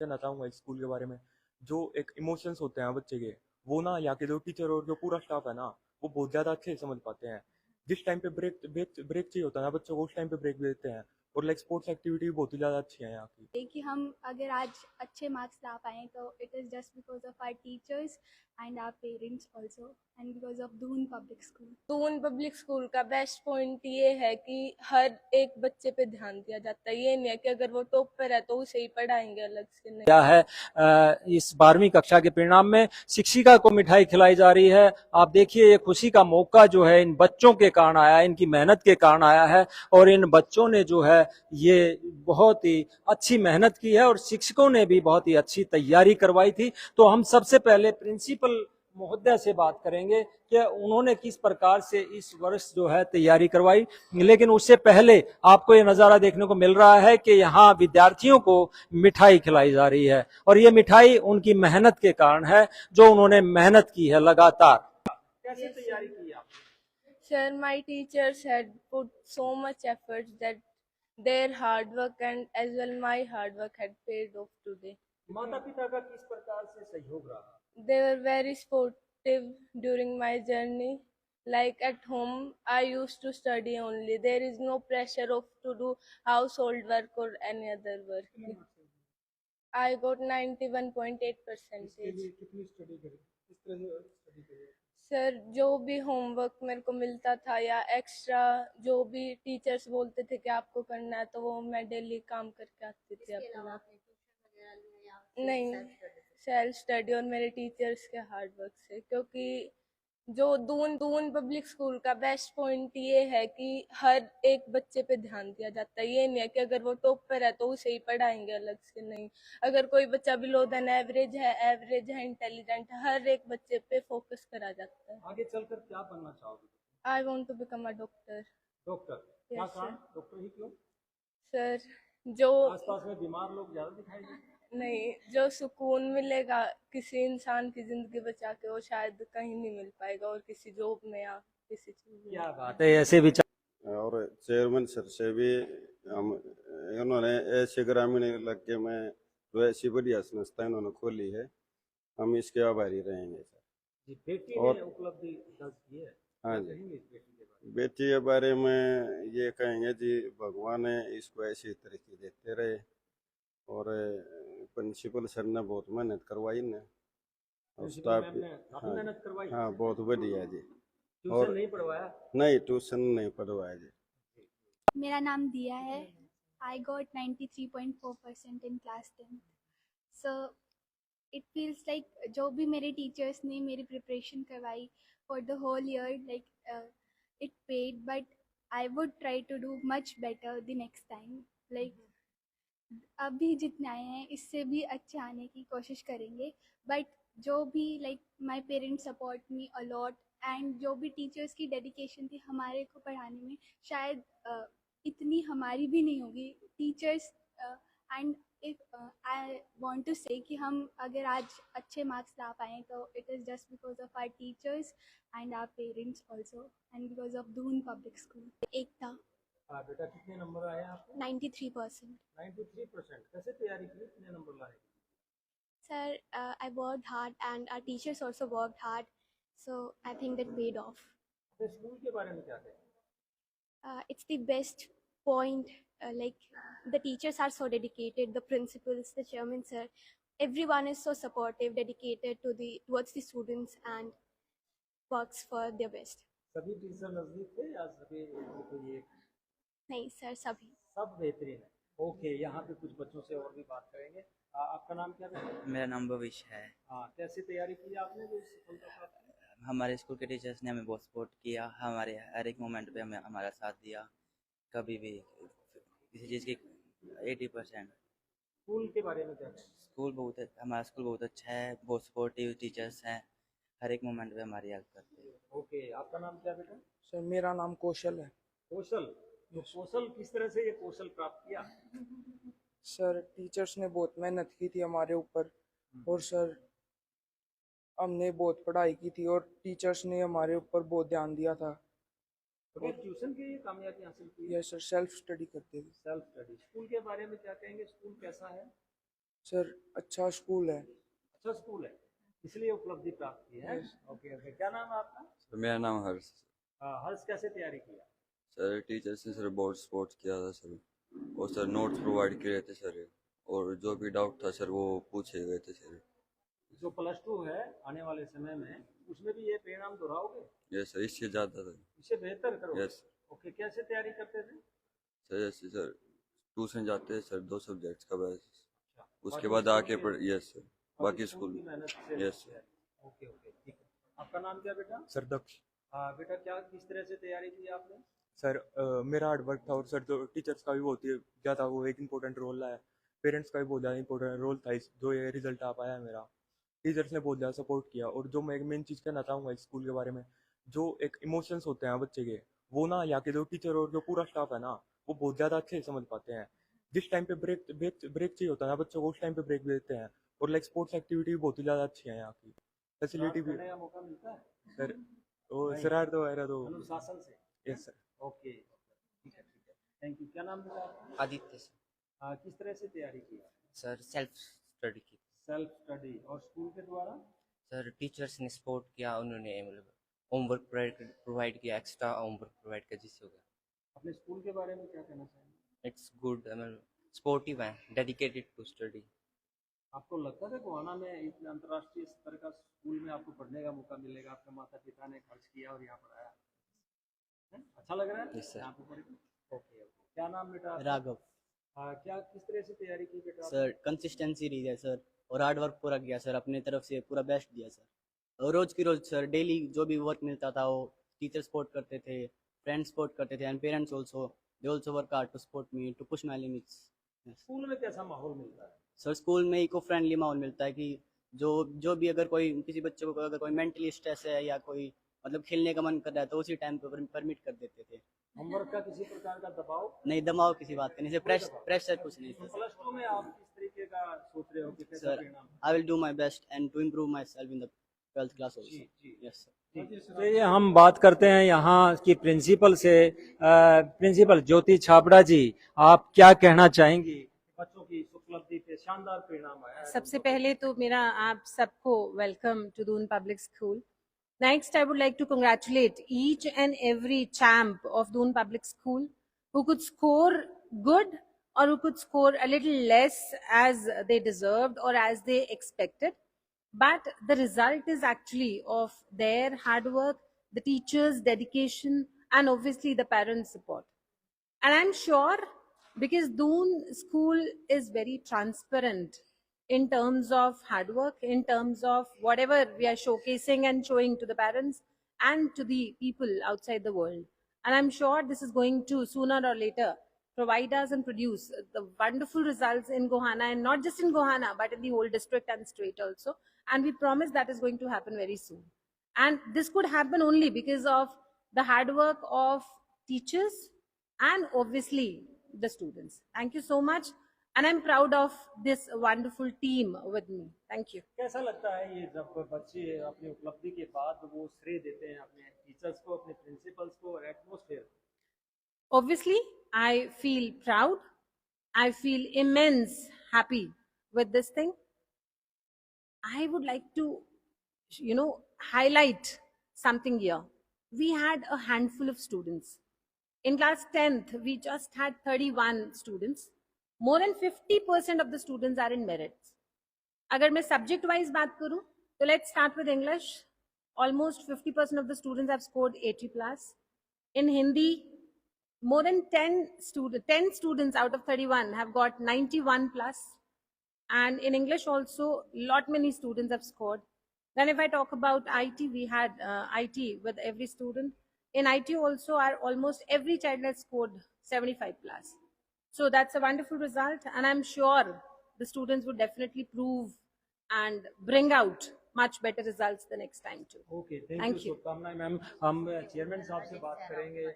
कहना चाहूंगा इस स्कूल के बारे में। जो एक इमोशंस होते हैं बच्चे के, वो ना यहाँ के जो टीचर और जो पूरा स्टाफ है ना, वो बहुत ज्यादा अच्छे से समझ पाते हैं। जिस टाइम पे ब्रेक ब्रेक ब्रेक चाहिए होता है ना बच्चों को, उस टाइम पे ब्रेक देते हैं। और लाइक स्पोर्ट्स एक्टिविटी भी बहुत ही ज्यादा अच्छी है यहाँ की। कि हम अगर आज अच्छे मार्क्स ला पाए तो it is just because of our teachers and our parents also and because of Doon public School. Doon public School का बेस्ट पॉइंट ये है कि हर एक बच्चे पे ध्यान दिया जाता है। ये नहीं है कि अगर वो टॉप पर है तो उसे ही पढ़ाएंगे, अलग से नहीं। क्या है इस 12वीं कक्षा के परिणाम में शिक्षिका को मिठाई खिलाई जा रही है। आप देखिए, ये खुशी का मौका जो है इन बच्चों के कारण आया, इनकी मेहनत के कारण आया है। और इन बच्चों ने जो है ये बहुत ही अच्छी मेहनत की है और शिक्षकों ने भी बहुत ही अच्छी तैयारी करवाई थी। तो हम सबसे पहले प्रिंसिपल महोदय से बात करेंगे कि उन्होंने किस प्रकार से इस वर्ष जो है तैयारी करवाई। लेकिन उससे पहले आपको ये नजारा देखने को मिल रहा है कि यहाँ विद्यार्थियों को मिठाई खिलाई जा रही है और ये मिठाई उनकी मेहनत के कारण है, जो उन्होंने मेहनत की है लगातार। कैसे तैयारी की आप? Sir, my teachers had put so much effort that their hard work and as well my hard work had paid off today. माता पिता का किस प्रकार से सहयोग रहा? They were very supportive during my journey. Like at home, I used to study only. There is no pressure of to do household work or any other work. I got 91.8 percentage. कितनी study करी? किस तरह से study करी? Sir, जो भी homework मेरे को मिलता था या एक्स्ट्रा जो भी टीचर्स बोलते थे कि आपको करना है, तो वो मैं डेली काम करके आती थी अपना। नहीं, सेल्फ स्टडी और मेरे टीचर्स के हार्ड वर्क से। क्योंकि जो दून दून पब्लिक स्कूल का बेस्ट पॉइंट ये है कि हर एक बच्चे पे ध्यान दिया जाता है। ये नहीं है कि अगर वो टॉप पर है तो उसे ही पढ़ाएंगे, अलग से नहीं। अगर कोई बच्चा बिलो देन एवरेज है, इंटेलिजेंट है, हर एक बच्चे पे फोकस करा जाता है। आगे चलकर क्या बनना चाहोगे? I want to become a doctor. Doctor? क्या कारण? डॉक्टर ही क्यों? सर, जो आसपास में बीमार लोग ज्यादा दिखाई देते? नहीं, जो सुकून मिलेगा किसी इंसान की जिंदगी बचा के, वो शायद कहीं नहीं मिल पाएगा और किसी जॉब में या किसी चीज में। क्या बात है, ऐसे विचार। और चेयरमैन सर से भी हम इन्होंने ऐसे ग्रामीण इलाके में जो ऐसी बढ़िया संस्था इन्होंने खोली है, हम इसके आभारी रहेंगे सर। जी, बेटी और ने उपलब्धि दर्ज की है। हाँ क्या जी, कहेंगे इस बेटी के बारे में? बेटी के बारे में ये कहेंगे जी, भगवान ने इसको ऐसी तरक्की देते रहे। और प्रिंसिपल सर ने बहुत मेहनत करवाई ने, और प्रिंसिपल स्टाफ मैम भी। ने काफी हाँ मेहनत करवाई। हाँ, बहुत बढ़िया जी। ट्यूशन और नहीं पढ़वाया? नहीं, ट्यूशन नहीं पढ़वाया जी। मेरा नाम दिया है। I got 93.4% in class 10th। So it feels like जो भी मेरे टीचर्स ने मेरी प्रिपरेशन करवाई for the whole year, like it paid, but I would try to do much better the next time. Like अभी जितने आए हैं इससे भी अच्छे आने की कोशिश करेंगे। बट जो भी like my parents support me a lot and जो भी टीचर्स की डेडिकेशन थी हमारे को पढ़ाने में, शायद इतनी हमारी भी नहीं होगी teachers. And if I want to say कि हम अगर आज अच्छे मार्क्स ला पाए तो it is just because of our teachers and our parents also and because of Doon public school. Ekta. हाँ बेटा, कितने नंबर आए आपको? 93%। 93%। कैसे तैयारी की, कितने नंबर लाए? Sir, I worked hard and our teachers also worked hard. So I think that paid off. अपने स्कूल के बारे में क्या कहें? It's the best point. Like the teachers are so dedicated, the principals, the chairman, sir, everyone is so supportive, dedicated towards the students and works for their best. सभी teacher नजदीक थे या सभी कोई एक? नहीं sir, सभी। सब बेहतरीन है। ओके, यहाँ पे कुछ बच्चों से और भी बात करेंगे। आपका नाम क्या है? मेरा नाम भविष्य है। हाँ, कैसे तैयारी की आपने जो सफलता प्राप्त की? हमारे स्कूल के टीचर्स ने हमें बहुत सपोर्ट किया, हमारे हर एक मोमेंट पे हमें हमारा साथ दिया। कभी भी किसी चीज़ की 80%। स्कूल के बारे में क्या कहें? हमारा स्कूल बहुत अच्छा है, बहुत सपोर्टिव टीचर्स हैं, हर एक मोमेंट पे हमारी हेल्प करते हैं। ओके, आपका नाम क्या बेटा? सर, मेरा नाम कौशल है। कौशल? तो कौशल किस तरह से ये कौशल प्राप्त किया? सर, टीचर्स ने बहुत मेहनत की थी हमारे ऊपर, और सर हमने बहुत पढ़ाई की थी और टीचर्स ने हमारे ऊपर बहुत ध्यान दिया था। तो ट्यूशन की ये कामयाबी हासिल की? यह सर सेल्फ स्टडी करते थे। Self study. स्कूल के बारे में क्या कहेंगे, स्कूल कैसा है? सर अच्छा स्कूल है। अच्छा स्कूल है, इसलिए उपलब्धि प्राप्त की है। ओके ओके, क्या नाम है आपका? सर मेरा नाम हर्ष। हर्ष, कैसे तैयारी किया? सर टीचर से सर बहुत सपोर्ट किया था सर, और सर नोट्स प्रोवाइड किए थे सर, और जो भी डाउट था सर वो पूछे गए थे सर। जो +2 है आने वाले समय में, उसमें भी ये परिणाम दोहराओगे? यस सर, इससे ज़्यादा सर। इससे बेहतर करोगे? यस ओके, कैसे तैयारी करते थे? सर, जैसे सर ट्यूशन जाते हैं सर 2 सब्जेक्ट्स का बस, उसके बाकी बाद स्कूल आके के- पढ़। यस सर, बाकी स्कूल। की मेहनत से। Yes sir. ओके ओके, ठीक है। आपका नाम क्या बेटा? सर दक्ष। बेटा, क्या किस तरह से तैयारी की आपने? सर मेरा हार्ड वर्क था, और सर जो टीचर्स का भी बहुत ही ज़्यादा वो एक इम्पोर्टेंट रोल है, पेरेंट्स का भी बहुत ज़्यादा इंपॉर्टेंट रोल था इस जो ये रिजल्ट आ पाया है मेरा। टीचर्स ने बहुत ज़्यादा सपोर्ट किया, और जो मैं एक मेन चीज़ कहना चाहूँगा इस स्कूल के बारे में, जो एक इमोशंस होते हैं बच्चे के, वो ना यहाँ के जो टीचर और जो पूरा स्टाफ है ना, वो बहुत ज़्यादा अच्छे से समझ पाते हैं। जिस टाइम पे ब्रेक ब्रेक ब्रेक चाहिए होता है ना बच्चों को, उस टाइम पे ब्रेक भी देते हैं। और लाइक स्पोर्ट्स एक्टिविटी भी बहुत ही ज़्यादा अच्छी है यहाँ की, फैसिलिटी भी। करने का मौका मिलता है? सर वो नहीं। शरारत वगैरह तो। अनुशासन से? Yes sir. ओके, ठीक है ठीक है, थैंक यू। क्या नाम बेटा आपका? आदित्य सर। किस तरह से तैयारी की? सर सेल्फ स्टडी की। सेल्फ स्टडी और स्कूल के द्वारा? सर टीचर्स ने सपोर्ट किया, उन्होंने मतलब होमवर्क प्रोवाइड किया, एक्स्ट्रा होमवर्क प्रोवाइड किया, जिससे हो गया। अपने स्कूल के बारे में क्या कहना चाहेंगे? इट्स गुड, मतलब स्पोर्टिव है, डेडिकेटेड टू स्टडी। आपको लगता था गोहाना में इतने अंतर्राष्ट्रीय स्तर का स्कूल में आपको पढ़ने का मौका मिलेगा? आपके माता पिता ने खर्च किया और यहाँ पढ़ाया है? अच्छा लग रहा है? Yes sir. यहाँ पे पढ़ के? ओके ओके, क्या नाम बेटा आपका? राघव। क्या किस तरह से तैयारी की बेटा? सर कंसिस्टेंसी रही है सर, और हार्ड वर्क पूरा किया सर, अपने तरफ से पूरा बेस्ट दिया सर। और रोज की रोज सर डेली जो भी वर्क मिलता था वो टीचर सपोर्ट करते थे, फ्रेंड्स सपोर्ट करते थे, and parents also they also work hard to support me to push my limits. School में कैसा माहौल मिलता है? सर स्कूल में इको फ्रेंडली माहौल मिलता है कि जो भी अगर कोई किसी बच्चे को अगर कोई मेंटली स्ट्रेस है या कोई मतलब खेलने का मन कर रहा है तो उसी टाइम पे परमिट कर देते थे। होमवर्क का किसी प्रकार का दबाव? नहीं दबाव किसी बात का नहीं सर, प्रेशर कुछ नहीं सर। +2 में आप किस तरीके का सोच रहे हो कि कैसा सर परिणाम? I will do my best and to improve my self in the 12th class जी ऑल्सो। जी यस सर। जी। तो ये हम बात करते हैं यहाँ की प्रिंसिपल से। प्रिंसिपल ज्योति छाबड़ा जी, आप क्या कहना चाहेंगी? बच्चों की इस उपलब्धि पे शानदार परिणाम आया है। सबसे पहले तो मेरा आप सबको welcome to Doon public School. Next, I would like to congratulate each and every champ of Doon Public School who could score good or who could score a little less as they deserved or as they expected. But the result is actually of their hard work, the teachers' dedication, and obviously the parents' support. And I'm sure because Doon School is very transparent in terms of hard work, in terms of whatever we are showcasing and showing to the parents and to the people outside the world. And I'm sure this is going to sooner or later provide us and produce the wonderful results in Gohana, and not just in Gohana, but in the whole district and state also. And we promise that is going to happen very soon. And this could happen only because of the hard work of teachers and obviously the students. Thank you so much. And I'm proud of this wonderful team with me. Thank you. कैसा लगता है ये जब बच्चे अपनी उपलब्धि के बाद वो श्रेय देते हैं अपने टीचर्स को, अपने प्रिंसिपल्स को और atmosphere? Obviously, I feel proud. I feel immense happy with this thing. I would like to, highlight something here. We had a handful of students. In class 10th, we just had 31 students. More than 50% of the students are in merits. अगर मैं subject wise बात करूं, तो let's start with English. Almost 50% of the students have scored 80 plus. In Hindi, more than 10 students out of 31 have got 91 plus. And in English also, lot many students have scored. Then if I talk about IT, we had IT with every student. In IT also, almost every child has scored 75 plus. So that's a wonderful result, and I'm sure the students would definitely prove and bring out much better results the next time too. Okay, Thank thank you. you. शुभकामनाएं ma'am. हम chairman साहब से बात करेंगे।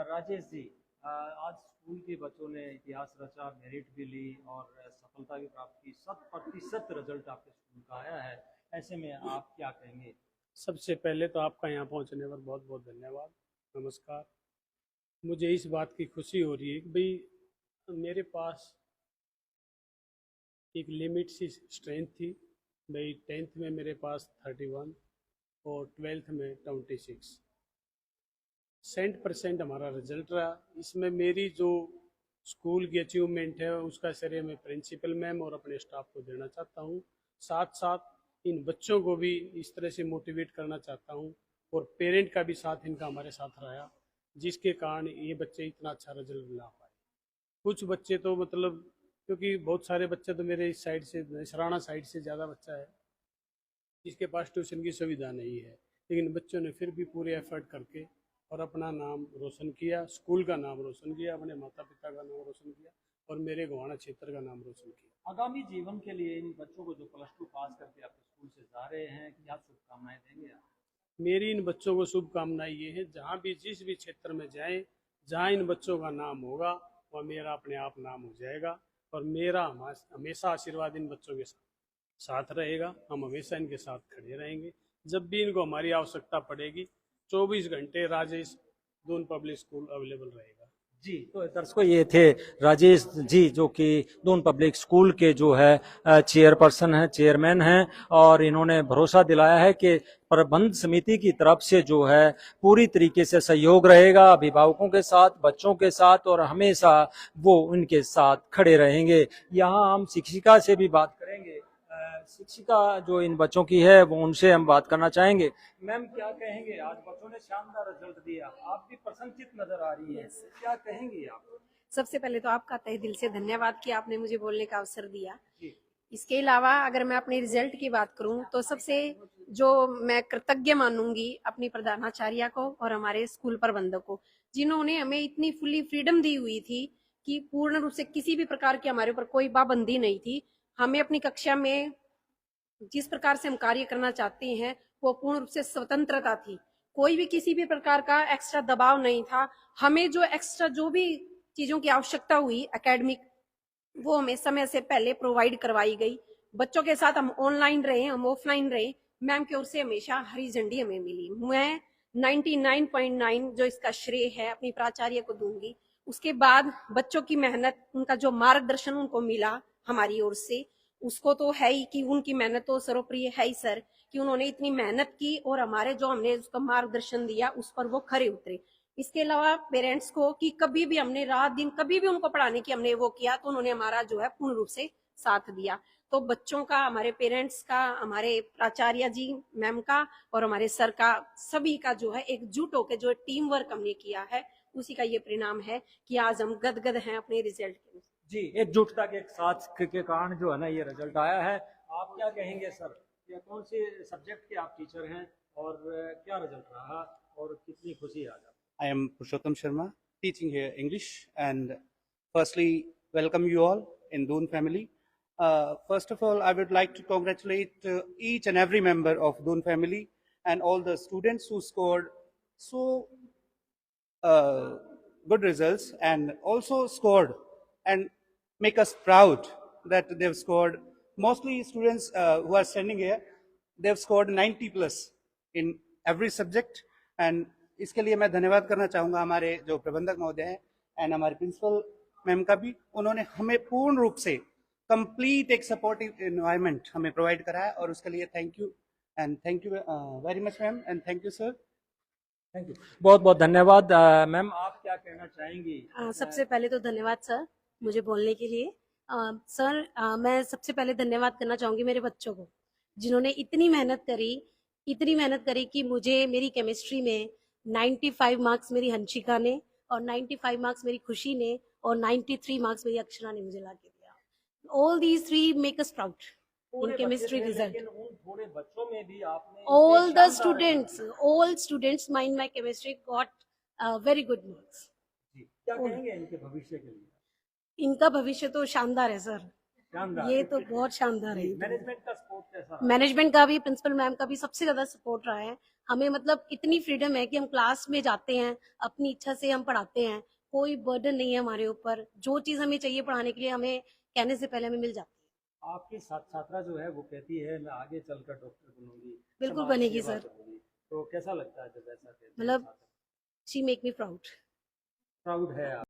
राजेश जी, आज school के बच्चों ने इतिहास रचा, मेरिट भी ली और सफलता भी प्राप्त की। 100% रिजल्ट आपके स्कूल का आया है, ऐसे में आप क्या कहेंगे? सबसे पहले तो आपका यहाँ पहुँचने पर बहुत बहुत धन्यवाद, नमस्कार। मुझे इस बात की खुशी हो रही है कि भाई मेरे पास एक लिमिट सी स्ट्रेंथ थी भाई। 10th में मेरे पास 31 और 12th में 26 % हमारा रिजल्ट रहा। इसमें मेरी जो स्कूल की अचीवमेंट है उसका श्रेय मैं प्रिंसिपल मैम और अपने स्टाफ को देना चाहता हूँ। साथ साथ इन बच्चों को भी इस तरह से मोटिवेट करना चाहता हूँ और पेरेंट का भी साथ इनका हमारे साथ रहा, जिसके कारण ये बच्चे इतना अच्छा रिजल्ट ला पाए। कुछ बच्चे तो मतलब, क्योंकि बहुत सारे बच्चे तो मेरे इस साइड से, सराना साइड से ज़्यादा बच्चा है जिसके पास ट्यूशन की सुविधा नहीं है, लेकिन बच्चों ने फिर भी पूरे एफर्ट करके और अपना नाम रोशन किया, स्कूल का नाम रोशन किया, अपने माता पिता का नाम रोशन किया और मेरे गोहाना क्षेत्र का नाम रोशन किया। आगामी जीवन के लिए इन बच्चों को जो +2 पास करके आपके स्कूल से जा रहे हैं, क्या शुभकामनाएं देंगे आप? मेरी इन बच्चों को शुभकामनाएं ये है, जहाँ भी जिस भी क्षेत्र में जाएं, जहाँ इन बच्चों का नाम होगा वह मेरा अपने आप नाम हो जाएगा और मेरा हमेशा आशीर्वाद इन बच्चों के साथ रहेगा। हम हमेशा इनके साथ खड़े रहेंगे। जब भी इनको हमारी आवश्यकता पड़ेगी 24 घंटे Rajesh Doon public school available रहेगा। जी, तो दर्शकों ये थे राजेश जी, जो कि दून पब्लिक स्कूल के जो है चेयरपर्सन हैं, चेयरमैन हैं, और इन्होंने भरोसा दिलाया है कि प्रबंध समिति की तरफ से जो है पूरी तरीके से सहयोग रहेगा अभिभावकों के साथ, बच्चों के साथ, और हमेशा वो उनके साथ खड़े रहेंगे। यहाँ हम शिक्षिका से भी बात करेंगे। शिक्षिका जो इन बच्चों की है वो उनसे हम बात करना चाहेंगे। मैम, क्या कहेंगे? आज बच्चों ने शानदार रिजल्ट दिया, आप भी प्रसन्नचित नजर आ रही है, क्या कहेंगी आप? सबसे पहले तो आपका तहे दिल से धन्यवाद कि आपने मुझे बोलने का अवसर दिया। इसके अलावा अगर मैं अपने रिजल्ट की बात करूं तो सबसे जो मैं कृतज्ञ मानूंगी अपनी प्रधानाचार्य को और हमारे स्कूल प्रबंधक को, जिन्होंने हमें इतनी फुल्ली फ्रीडम दी हुई थी कि पूर्ण रूप से किसी भी प्रकार की हमारे ऊपर कोई पाबंदी नहीं थी। हमें अपनी कक्षा में जिस प्रकार से हम कार्य करना चाहते हैं वो पूर्ण रूप से स्वतंत्रता थी। कोई भी किसी भी प्रकार का एक्स्ट्रा दबाव नहीं था। हमें जो एक्स्ट्रा जो भी चीजों की आवश्यकता हुई एकेडमिक, वो हमें समय से पहले प्रोवाइड करवाई गई। बच्चों के साथ हम ऑनलाइन रहे, हम ऑफलाइन रहे, मैम की ओर से हमेशा हरी झंडी हमें मिली। मैं 99.9 जो इसका श्रेय है अपनी प्राचार्य को दूंगी। उसके बाद बच्चों की मेहनत, उनका जो मार्गदर्शन उनको मिला हमारी ओर से, उसको तो है ही कि उनकी मेहनत तो सर्वप्रिय है ही सर, कि उन्होंने इतनी मेहनत की और हमारे जो हमने उसका मार्गदर्शन दिया उस पर वो खरे उतरे। इसके अलावा पेरेंट्स को कि कभी भी हमने रात दिन कभी भी उनको पढ़ाने की हमने वो किया तो उन्होंने हमारा जो है पूर्ण रूप से साथ दिया। तो बच्चों का, हमारे पेरेंट्स का, हमारे प्राचार्य जी मैम का और हमारे सर का, सभी का जो है एकजुट होकर जो टीम वर्क हमने किया है, उसी का ये परिणाम है कि आज हम गदगद हैं अपने रिजल्ट के। जी, एकजुटता के साथ के कारण जो है ना ये रिजल्ट आया है। आप क्या कहेंगे सर? या कौन से सब्जेक्ट के आप टीचर हैं और क्या रिजल्ट रहा और कितनी खुशी आज? I am Purushottam Sharma, teaching here English, and firstly welcome you all in Doon family. First of all, I would like to congratulate each and every member of Doon family and all the students who scored so good results and also scored and make us proud that they've scored. Mostly students who are standing here, they've scored 90+ in every subject, and इसके लिए मैं धन्यवाद करना चाहूँगा हमारे जो प्रबंधक महोदय हैं एंड हमारे प्रिंसिपल मैम का भी। उन्होंने हमें पूर्ण रूप से कंप्लीट एक सपोर्टिव एनवायरनमेंट हमें प्रोवाइड कराया और उसके लिए thank you and thank you very much ma'am and thank you sir. Thank you, बहुत बहुत धन्यवाद। मैम, आप क्या कहना चाहेंगी? सबसे पहले तो धन्यवाद सर मुझे बोलने के लिए। सर मैं सबसे पहले धन्यवाद करना चाहूँगी मेरे बच्चों को, जिन्होंने इतनी मेहनत करी कि मुझे मेरी केमिस्ट्री में 95 मार्क्स मेरी हंशिका ने और 95 मार्क्स मेरी खुशी ने और 93 मार्क्स मेरी अक्षरा ने मुझे ला के दिया। All these 3 make us proud in chemistry result. थोड़े बच्चों में भी आपने all students in my chemistry got very good marks. क्या कहेंगे इनके भविष्य के लिए? इनका भविष्य तो शानदार है सर, ये तो बहुत शानदार है। मैनेजमेंट का सपोर्ट कैसा? मैनेजमेंट का भी, प्रिंसिपल मैम का भी सबसे ज्यादा सपोर्ट रहा है हमें। मतलब इतनी फ्रीडम है कि हम क्लास में जाते हैं, अपनी इच्छा से हम पढ़ाते हैं, कोई बर्डन नहीं है हमारे ऊपर। जो चीज हमें चाहिए पढ़ाने के लिए हमें कहने से पहले हमें मिल जाती है। आपकी छात्रा जो है वो कहती है मैं आगे चलकर डॉक्टर बनूंगी। बिल्कुल बनेगी सर। तो कैसा लगता है जब ऐसा? मतलब शी मेक मी प्राउड है आप?